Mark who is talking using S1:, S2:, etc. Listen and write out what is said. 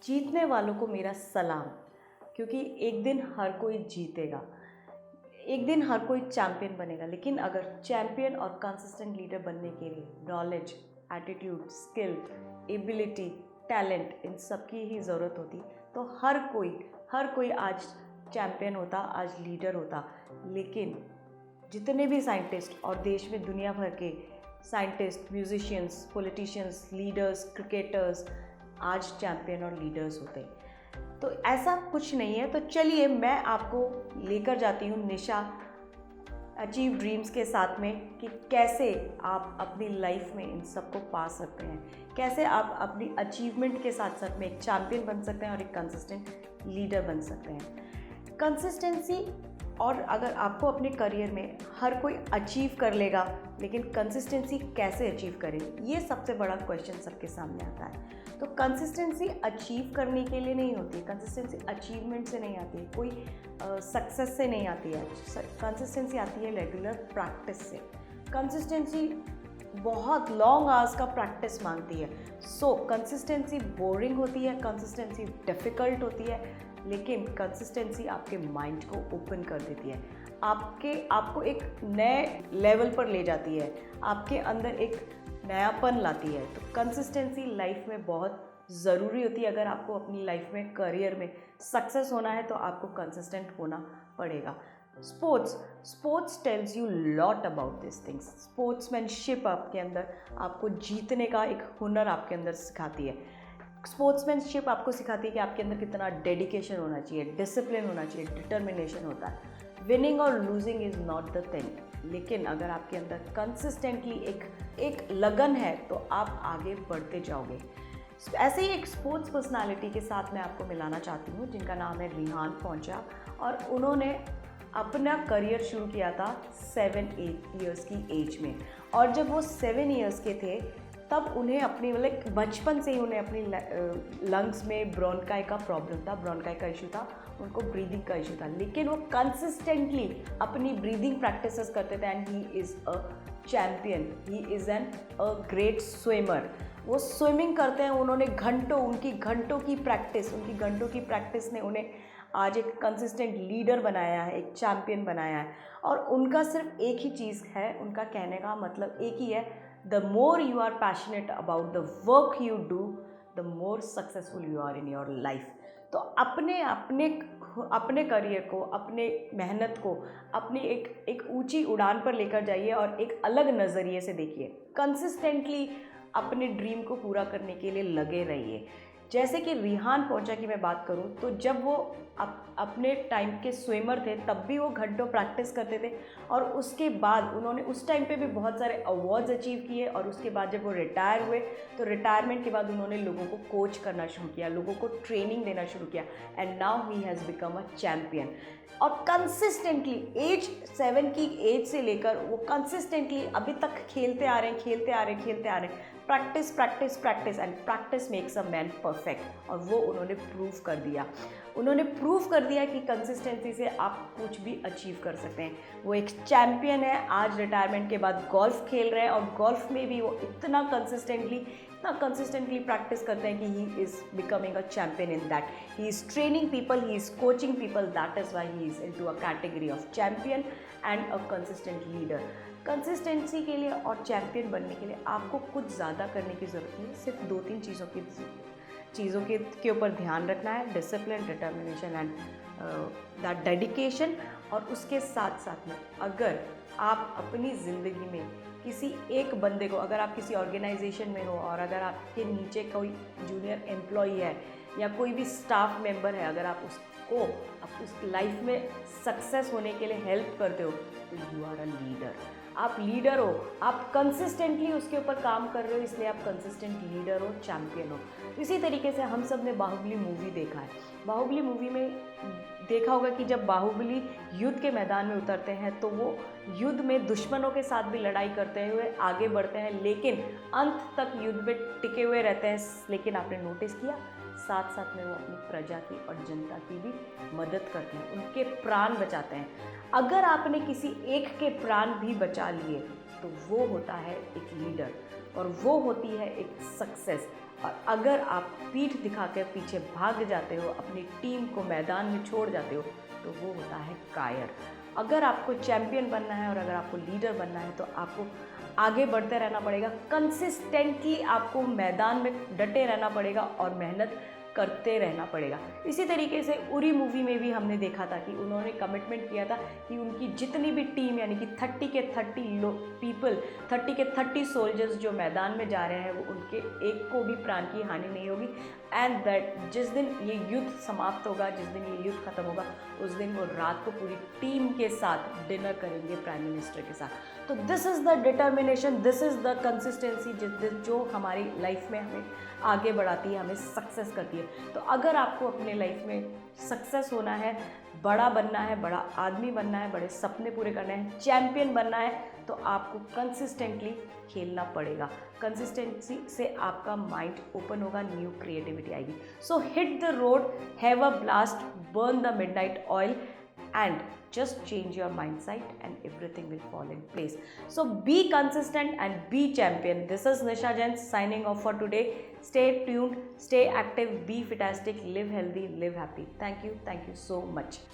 S1: जीतने वालों को मेरा सलाम, क्योंकि एक दिन हर कोई जीतेगा, एक दिन हर कोई चैम्पियन बनेगा। लेकिन अगर चैम्पियन और कंसिस्टेंट लीडर बनने के लिए knowledge, attitude, skill, ability, talent, इन सब की ही ज़रूरत होती, तो हर कोई आज चैम्पियन होता, आज लीडर होता। लेकिन जितने भी साइंटिस्ट और देश में दुनिया भर के scientist, musicians, politicians, leaders, cricketers आज चैम्पियन और लीडर्स होते हैं। तो ऐसा कुछ नहीं है। तो चलिए मैं आपको लेकर जाती हूँ निशा अचीव ड्रीम्स के साथ में कि कैसे आप अपनी लाइफ में इन सबको पा सकते हैं, कैसे आप अपनी अचीवमेंट के साथ साथ में एक चैम्पियन बन सकते हैं और एक कंसिस्टेंट लीडर बन सकते हैं। कंसिस्टेंसी, और अगर आपको अपने करियर में हर कोई अचीव कर लेगा, लेकिन कंसिस्टेंसी कैसे अचीव करें, ये सबसे बड़ा क्वेश्चन सबके सामने आता है। तो कंसिस्टेंसी अचीव करने के लिए नहीं होती है, कंसिस्टेंसी अचीवमेंट से नहीं आती है, कोई सक्सेस से नहीं आती है। कंसिस्टेंसी आती है रेगुलर प्रैक्टिस से। कंसिस्टेंसी बहुत लॉन्ग आवर्स का प्रैक्टिस मांगती है। सो कंसिस्टेंसी बोरिंग होती है, कंसिस्टेंसी डिफ़िकल्ट होती है, लेकिन कंसिस्टेंसी आपके माइंड को ओपन कर देती है, आपको एक नए लेवल पर ले जाती है, आपके अंदर एक नयापन लाती है। तो कंसिस्टेंसी लाइफ में बहुत ज़रूरी होती है। अगर आपको अपनी लाइफ में, करियर में सक्सेस होना है तो आपको कंसिस्टेंट होना पड़ेगा। Sports tells you lot about this things. Sportsmanship आपके अंदर, आपको जीतने का एक हुनर आपके अंदर सिखाती है। स्पोर्ट्समैनशिप आपको सिखाती है कि आपके अंदर कितना डेडिकेशन होना चाहिए, डिसिप्लिन होना चाहिए, डिटर्मिनेशन होता है। विनिंग और losing is not the thing, लेकिन अगर आपके अंदर कंसिस्टेंटली एक लगन है तो आप आगे बढ़ते जाओगे। ऐसे ही एक स्पोर्ट्स पर्सनालिटी के साथ मैं आपको मिलाना चाहती हूँ, जिनका नाम है रिहान पहुंचा, और उन्होंने अपना करियर शुरू किया था 7-8 ईयर्स की एज में। और जब वो 7 ईयर्स के थे तब उन्हें अपनी बचपन से ही उन्हें अपनी लंग्स में ब्रोंकाई का प्रॉब्लम था, ब्रोंकाई का इशू था, उनको ब्रीदिंग का इशू था। लेकिन वो कंसिस्टेंटली अपनी ब्रीदिंग प्रैक्टिसेस करते थे and he is a champion, he is a great swimmer. वो स्विमिंग करते हैं, उन्होंने उनकी घंटों की प्रैक्टिस ने उन्हें आज एक कंसिस्टेंट लीडर बनाया है, एक चैम्पियन बनाया है। और उनका सिर्फ एक ही चीज़ है, उनका कहने का मतलब एक ही है, the more you are passionate about the work you do, the more successful you are in your life. तो अपने करियर को, अपने मेहनत को अपनी एक ऊंची उड़ान पर लेकर जाइए और एक अलग नज़रिए से देखिए। कंसिस्टेंटली अपने ड्रीम को पूरा करने के लिए लगे रहिए। जैसे कि रिहान पहुंचा की मैं बात करूं, तो जब वो अपने टाइम के स्विमर थे तब भी वो घंटों प्रैक्टिस करते थे, और उसके बाद उन्होंने उस टाइम पे भी बहुत सारे अवार्ड्स अचीव किए। और उसके बाद जब वो रिटायर हुए तो रिटायरमेंट के बाद उन्होंने लोगों को कोच करना शुरू किया, लोगों को ट्रेनिंग देना शुरू किया, and now he has become a champion. और कंसिस्टेंटली 7 की एज से लेकर वो कंसिस्टेंटली अभी तक खेलते आ रहे हैं। Practice and practice makes a man perfect. और वो उन्होंने प्रूव कर दिया कि कंसिस्टेंसी से आप कुछ भी अचीव कर सकते हैं। वो एक चैम्पियन है, आज रिटायरमेंट के बाद गोल्फ खेल रहे हैं, और गोल्फ में भी वो इतना कंसिस्टेंटली प्रैक्टिस करते हैं कि he is becoming a champion in that. He is training people, he is coaching people, that is why he is into a category of champion and a consistent leader. Consistency के लिए और champion बनने के लिए आपको कुछ ज़्यादा करने की ज़रूरत नहीं है, सिर्फ 2-3 चीज़ों के ऊपर ध्यान रखना है, discipline, determination and that dedication. और उसके साथ साथ में अगर आप अपनी ज़िंदगी में किसी एक बंदे को, अगर आप किसी ऑर्गेनाइजेशन में हो और अगर आपके नीचे कोई जूनियर एम्प्लॉई है या कोई भी स्टाफ मेंबर है, अगर आप उस लाइफ में सक्सेस होने के लिए हेल्प करते हो, तो यू आर अ लीडर। आप लीडर हो, आप कंसिस्टेंटली उसके ऊपर काम कर रहे हो, इसलिए आप कंसिस्टेंट लीडर हो, चैम्पियन हो। इसी तरीके से हम सब ने बाहुबली मूवी देखा है। बाहुबली मूवी में देखा होगा कि जब बाहुबली युद्ध के मैदान में उतरते हैं तो वो युद्ध में दुश्मनों के साथ भी लड़ाई करते हुए आगे बढ़ते हैं, लेकिन अंत तक युद्ध में टिके हुए रहते हैं। लेकिन आपने नोटिस किया साथ साथ में वो अपनी प्रजा की और जनता की भी मदद करते हैं, उनके प्राण बचाते हैं। अगर आपने किसी एक के प्राण भी बचा लिए तो वो होता है एक लीडर और वो होती है एक सक्सेस। और अगर आप पीठ दिखा कर पीछे भाग जाते हो, अपनी टीम को मैदान में छोड़ जाते हो, तो वो होता है कायर। अगर आपको चैंपियन बनना है और अगर आपको लीडर बनना है तो आपको आगे बढ़ते रहना पड़ेगा, कंसिस्टेंटली आपको मैदान में डटे रहना पड़ेगा और मेहनत करते रहना पड़ेगा। इसी तरीके से उरी मूवी में भी हमने देखा था कि उन्होंने कमिटमेंट किया था कि उनकी जितनी भी टीम यानी कि 30 के 30 सोल्जर्स जो मैदान में जा रहे हैं वो उनके एक को भी प्राण की हानि नहीं होगी। एंड दैट जिस दिन ये युद्ध समाप्त होगा, जिस दिन ये युद्ध खत्म होगा, उस दिन वो रात को पूरी टीम के साथ डिनर करेंगे प्राइम मिनिस्टर के साथ। तो this is the determination, this is the consistency जो हमारी लाइफ में हमें आगे बढ़ाती है, हमें सक्सेस करती है। तो अगर आपको अपने लाइफ में सक्सेस होना है, बड़ा बनना है, बड़ा आदमी बनना है, बड़े सपने पूरे करने हैं, चैंपियन बनना है, तो आपको कंसिस्टेंटली खेलना पड़ेगा। कंसिस्टेंसी से आपका माइंड ओपन होगा, न्यू क्रिएटिविटी आएगी। सो hit the road, have a blast, burn the midnight oil and just change your mindset and everything will fall in place. So be consistent and be champion. This is Nisha Jain signing off for today. Stay tuned, stay active, be fantastic, live healthy, live happy. Thank you so much.